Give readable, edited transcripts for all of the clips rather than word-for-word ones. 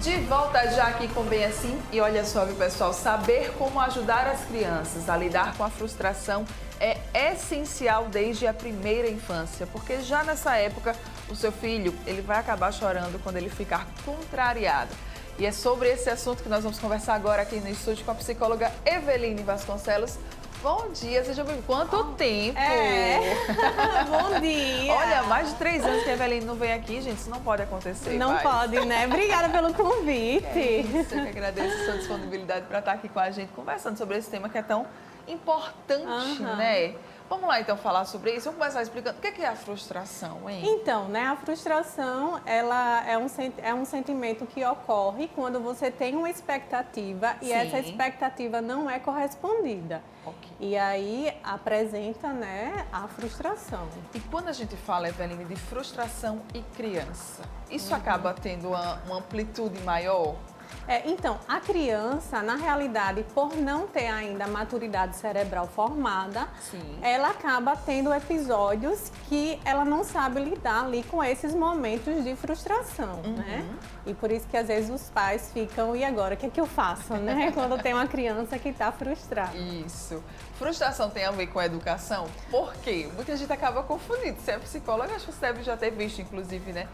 De volta já aqui com Bem Assim. E olha só, viu, pessoal, saber como ajudar as crianças a lidar com a frustração é essencial desde a primeira infância, porque já nessa época o seu filho ele vai acabar chorando quando ele ficar contrariado. E é sobre esse assunto que nós vamos conversar agora aqui no estúdio com a psicóloga Eveline Vasconcelos. Bom dia, seja bem-vindo. Quanto tempo! Bom dia! Olha, mais de 3 anos que a Eveline não vem aqui, gente, isso não pode acontecer. Não pode, né? Obrigada pelo convite. Eu que agradeço a sua disponibilidade para estar aqui com a gente, conversando sobre esse tema que é tão importante, né? Vamos lá, então, falar sobre isso. Vamos começar explicando o que é a frustração, hein? Então, né, a frustração, ela é um sentimento que ocorre quando você tem uma expectativa e essa expectativa não é correspondida. Okay. E aí apresenta, né, a frustração. E quando a gente fala, Eveline, de frustração e criança, isso acaba tendo uma amplitude maior? Então, a criança, na realidade, por não ter ainda a maturidade cerebral formada, ela acaba tendo episódios que ela não sabe lidar ali com esses momentos de frustração, né? E por isso que às vezes os pais ficam, e agora, o que é que eu faço, né? Quando tem uma criança que está frustrada. Isso. Frustração tem a ver com a educação? Por quê? Muita gente acaba confundindo. Você é psicóloga, acho que você deve já ter visto, inclusive, né?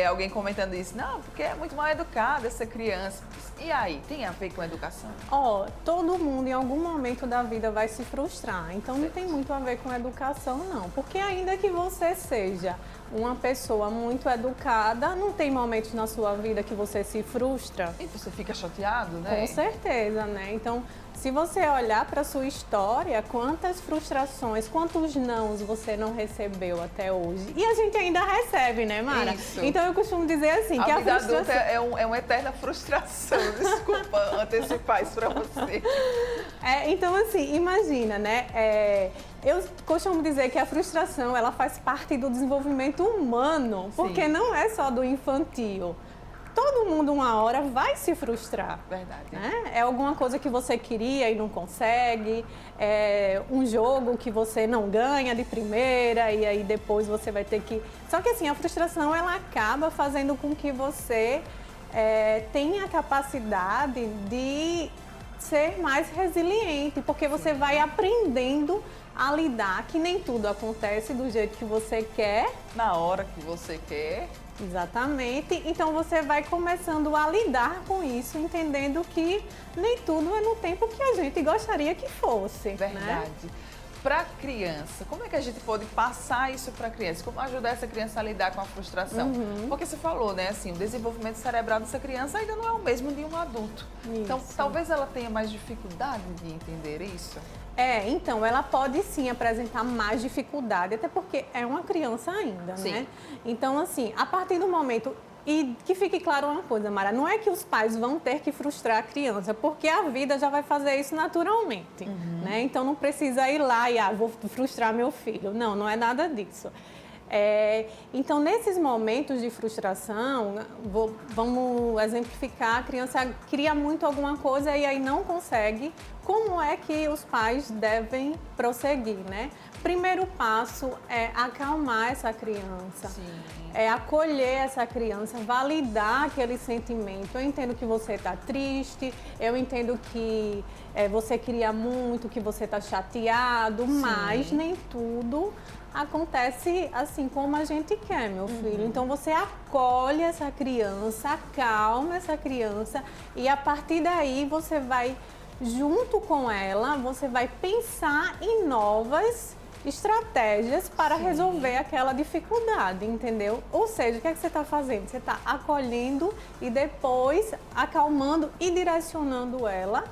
Alguém comentando isso. Não, porque é muito mal educada essa criança. E aí, tem a ver com a educação? Todo mundo em algum momento da vida vai se frustrar. Então não tem muito a ver com a educação, não. Porque ainda que você seja uma pessoa muito educada, não tem momentos na sua vida que você se frustra. E você fica chateado, né? Com certeza, né? Então, se você olhar para a sua história, quantas frustrações, quantos nãos você não recebeu até hoje? E a gente ainda recebe, né, Mara? Isso. Então eu costumo dizer assim, que a a vida frustração adulta é uma eterna frustração. Desculpa antecipar isso para você. Então, assim, imagina, né? Eu costumo dizer que a frustração, ela faz parte do desenvolvimento humano, porque não é só do infantil. Todo mundo, uma hora, vai se frustrar. Verdade. Né? É alguma coisa que você queria e não consegue, é um jogo que você não ganha de primeira e aí depois você vai ter que... Só que, assim, a frustração, ela acaba fazendo com que você tenha a capacidade de ser mais resiliente, porque você vai aprendendo a lidar, que nem tudo acontece do jeito que você quer. Na hora que você quer. Exatamente. Então você vai começando a lidar com isso, entendendo que nem tudo é no tempo que a gente gostaria que fosse. Verdade. Né? Para criança, como é que a gente pode passar isso para a criança? Como ajudar essa criança a lidar com a frustração? Porque você falou, né, assim, o desenvolvimento cerebral dessa criança ainda não é o mesmo de um adulto. Isso. Então, talvez ela tenha mais dificuldade de entender isso? Então, ela pode sim apresentar mais dificuldade, até porque é uma criança ainda, né? Então, assim, a partir do momento... E que fique claro uma coisa, Mara, não é que os pais vão ter que frustrar a criança, porque a vida já vai fazer isso naturalmente, né? Então, não precisa ir lá e, vou frustrar meu filho. Não, não é nada disso. Então, nesses momentos de frustração, vamos exemplificar, a criança cria muito alguma coisa e aí não consegue. Como é que os pais devem prosseguir, né? Primeiro passo é acalmar essa criança, é acolher essa criança, validar aquele sentimento. Eu entendo que você está triste, eu entendo que você queria muito, que você está chateado, mas nem tudo acontece assim como a gente quer, meu filho. Então você acolhe essa criança, acalma essa criança e a partir daí você vai, junto com ela, você vai pensar em novas estratégias para resolver aquela dificuldade, entendeu? Ou seja, o que é que você está fazendo? Você está acolhendo e depois acalmando e direcionando ela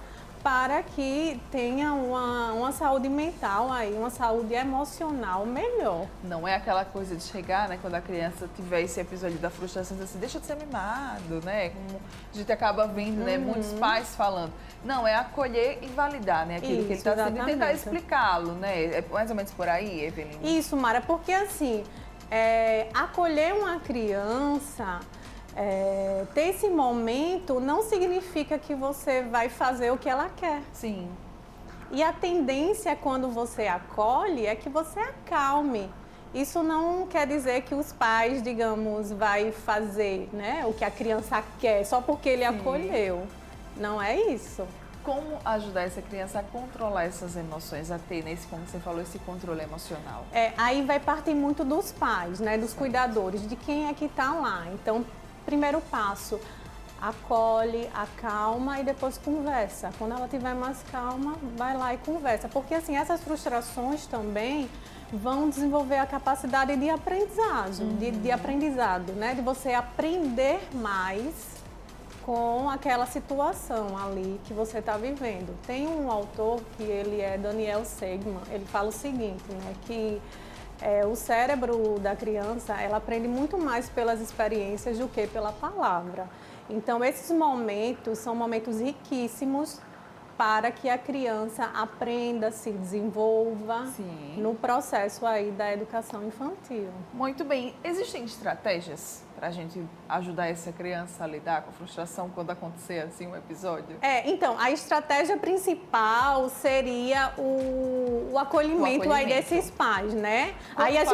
para que tenha uma saúde mental aí, uma saúde emocional melhor. Não é aquela coisa de chegar, né, quando a criança tiver esse episódio da frustração, assim, deixa de ser mimado, né? Como a gente acaba vendo, né, muitos pais falando. Não, é acolher e validar, né, aquilo que ele está sendo e tentar explicá-lo, né? É mais ou menos por aí, Eveline? Isso, Mara, porque assim, acolher uma criança... ter esse momento não significa que você vai fazer o que ela quer. Sim. E a tendência quando você acolhe é que você acalme. isso não quer dizer que os pais, digamos, vai fazer, né, o que a criança quer só porque ele acolheu. Não é isso. Como ajudar essa criança a controlar essas emoções, a ter, como você falou, esse controle emocional? Aí vai partir muito dos pais, né, dos cuidadores, de quem é que está lá. Então, primeiro passo, acolhe, acalma e depois conversa. Quando ela estiver mais calma, vai lá e conversa. Porque, assim, essas frustrações também vão desenvolver a capacidade de aprendizagem, de aprendizado, né? De você aprender mais com aquela situação ali que você está vivendo. Tem um autor que ele é Daniel Segman, ele fala o seguinte, né? Que o cérebro da criança, ela aprende muito mais pelas experiências do que pela palavra. Então, esses momentos são momentos riquíssimos para que a criança aprenda, se desenvolva no processo aí da educação infantil. Muito bem. Existem estratégias para a gente ajudar essa criança a lidar com a frustração quando acontecer assim um episódio? Então, a estratégia principal seria o acolhimento aí desses pais, né? Aí a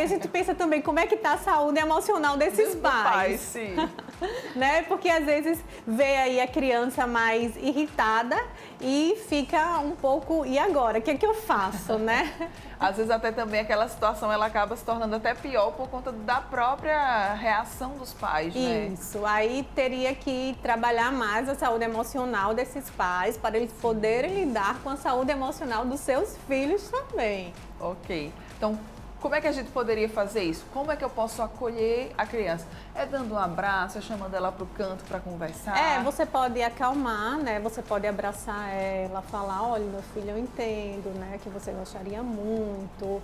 gente pensa também como é que está a saúde emocional desses pais. Sim. Né? Porque às vezes vê aí a criança mais irritada e fica um pouco, e agora? O que é que eu faço, né? Às vezes até também aquela situação ela acaba se tornando até pior por conta da própria reação dos pais, né? Isso, aí teria que trabalhar mais a saúde emocional desses pais para eles poderem lidar com a saúde emocional dos seus filhos também. Ok, então como é que a gente poderia fazer isso? Como é que eu posso acolher a criança? É dando um abraço, é chamando ela para o canto para conversar? Você pode acalmar, né? Você pode abraçar ela, falar, olha, meu filho, eu entendo, né? Que você gostaria muito,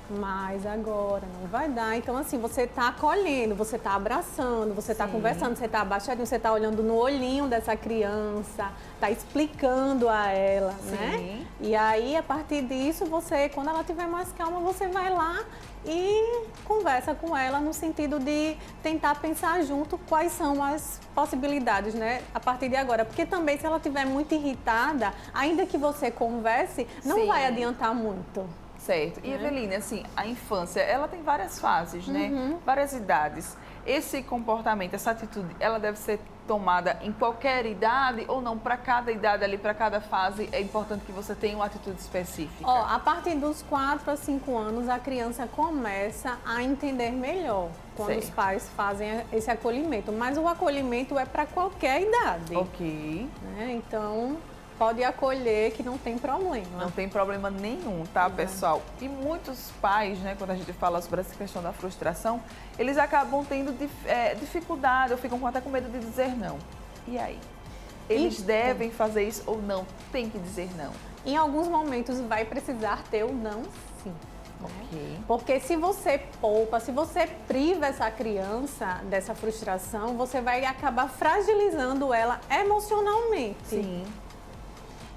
mas agora não vai dar. Então, assim, você está acolhendo, você está abraçando, você está conversando, você está abaixadinho, você está olhando no olhinho dessa criança, está explicando a ela, né? E aí, a partir disso, quando ela estiver mais calma, você vai lá e conversa com ela no sentido de tentar pensar junto quais são as possibilidades, né? A partir de agora. Porque também, se ela estiver muito irritada, ainda que você converse, não vai adiantar muito. Certo. E, Eveline, assim, a infância, ela tem várias fases, né? Várias idades. Esse comportamento, essa atitude, ela deve ser tomada em qualquer idade ou não? Para cada idade ali, para cada fase, é importante que você tenha uma atitude específica? A partir dos 4 a 5 anos, a criança começa a entender melhor quando os pais fazem esse acolhimento. Mas o acolhimento é para qualquer idade. Ok. Né? Então, pode acolher que não tem problema. Não tem problema nenhum, tá, pessoal? E muitos pais, né, quando a gente fala sobre essa questão da frustração, eles acabam tendo dificuldade ou ficam até com medo de dizer não. E aí? Eles devem fazer isso ou não? Tem que dizer não? Em alguns momentos vai precisar ter o não, sim. Ok. Porque se você poupa, se você priva essa criança dessa frustração, você vai acabar fragilizando ela emocionalmente. Sim.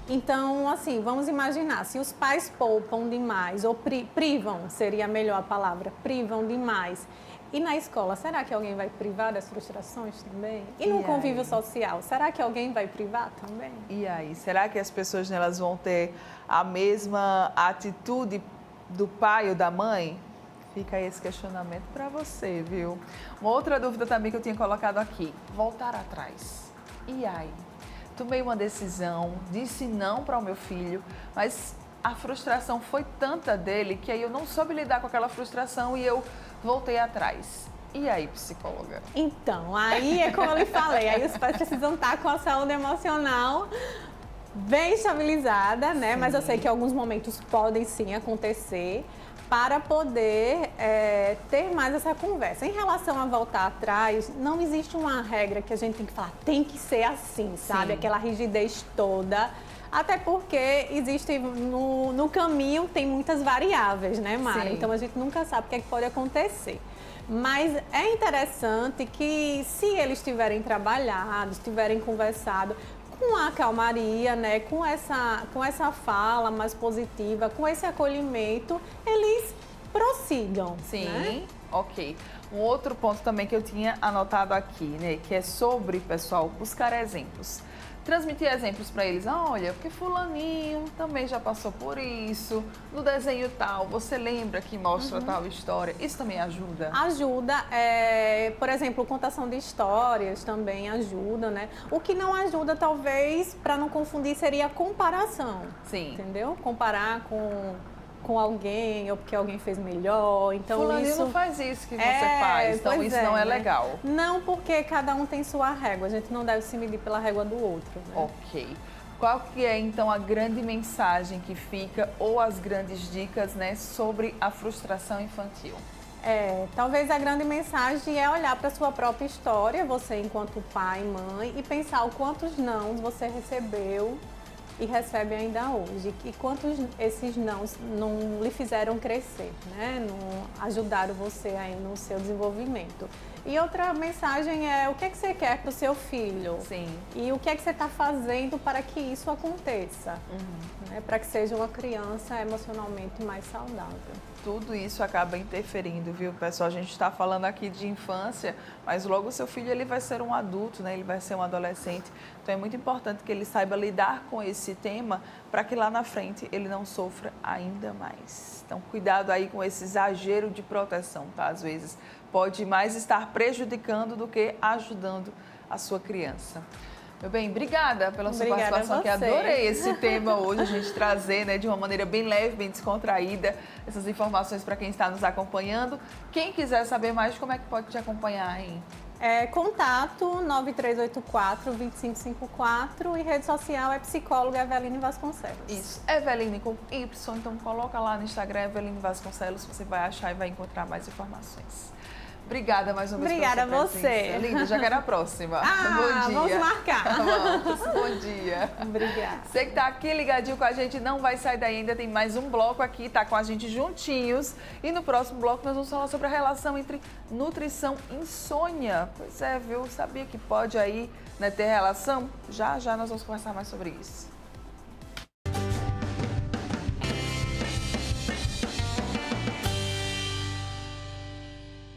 Então, assim, vamos imaginar, se os pais poupam demais, ou privam, seria melhor a palavra, privam demais. E na escola, será que alguém vai privar das frustrações também? E no convívio social, será que alguém vai privar também? E aí, será que as pessoas elas vão ter a mesma atitude do pai ou da mãe? Fica aí esse questionamento para você, viu? Uma outra dúvida também que eu tinha colocado aqui, voltar atrás. E aí? Tomei uma decisão, disse não para o meu filho, mas a frustração foi tanta dele que aí eu não soube lidar com aquela frustração e eu voltei atrás. E aí, psicóloga? Então, aí é como eu lhe falei, aí os pais precisam estar com a saúde emocional bem estabilizada, né? Sim. Mas eu sei que alguns momentos podem sim acontecer para poder ter mais essa conversa. Em relação a voltar atrás, não existe uma regra que a gente tem que falar, tem que ser assim, sabe? Sim. Aquela rigidez toda. Até porque existe no caminho, tem muitas variáveis, né, Mara? Sim. Então a gente nunca sabe o que é que pode acontecer. Mas é interessante que, se eles tiverem trabalhado, tiverem conversado, com a calmaria, né, com essa fala mais positiva, com esse acolhimento, eles prossigam. Sim, né? Ok. Um outro ponto também que eu tinha anotado aqui, né, que é sobre, pessoal, buscar exemplos. transmitir exemplos para eles. Olha, porque fulaninho também já passou por isso, no desenho tal, você lembra que mostra tal história? Isso também ajuda? Ajuda, por exemplo, contação de histórias também ajuda, né? O que não ajuda, talvez, para não confundir, seria a comparação. Sim. Entendeu? Comparar com alguém, ou porque alguém fez melhor. Então, fulaninho isso não faz isso que você faz, então isso não é legal. Não, porque cada um tem sua régua, a gente não deve se medir pela régua do outro. Né? Ok. Qual que é, então, a grande mensagem que fica, ou as grandes dicas, né, sobre a frustração infantil? Talvez a grande mensagem é olhar para a sua própria história, você enquanto pai e mãe, e pensar o quantos nãos você recebeu e recebe ainda hoje. E quantos esses não lhe fizeram crescer, né? Não ajudaram você aí no seu desenvolvimento. E outra mensagem é o que é que você quer para o seu filho? Sim. E o que é que você está fazendo para que isso aconteça? Né? Para que seja uma criança emocionalmente mais saudável. Tudo isso acaba interferindo, viu, pessoal? A gente está falando aqui de infância, mas logo o seu filho ele vai ser um adulto, né? Ele vai ser um adolescente. Então é muito importante que ele saiba lidar com esse tema para que lá na frente ele não sofra ainda mais. Então cuidado aí com esse exagero de proteção, tá? Às vezes pode mais estar prejudicando do que ajudando a sua criança. Meu bem, obrigada pela sua participação aqui. Adorei esse tema hoje, a gente trazer, né, de uma maneira bem leve, bem descontraída, essas informações para quem está nos acompanhando. Quem quiser saber mais, como é que pode te acompanhar, hein? Contato 9384-2554 e rede social é psicóloga Eveline Vasconcelos. Isso, Eveline com Y, então coloca lá no Instagram Eveline Vasconcelos, você vai achar e vai encontrar mais informações. Obrigada mais uma vez. Obrigada a você. Linda, já quero a próxima. Bom dia. Vamos marcar. Vamos, bom dia. Obrigada. Você que está aqui ligadinho com a gente, não vai sair daí ainda, tem mais um bloco aqui, tá com a gente juntinhos. E no próximo bloco nós vamos falar sobre a relação entre nutrição e insônia. Pois é, viu? Sabia que pode aí, né, ter relação? Já nós vamos conversar mais sobre isso.